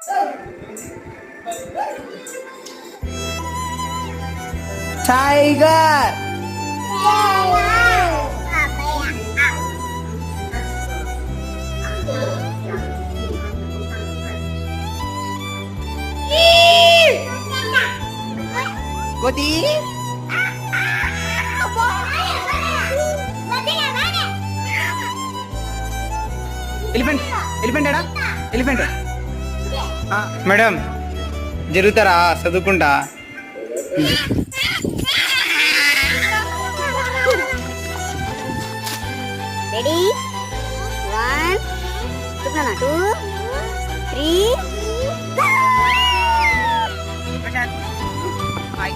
Tiger. Kodi. Elephant. Elephant ada? Elephant. Madam, జరుగుతారా చదువుకుంటా. Ready? 1, 2, 3, go! Ay.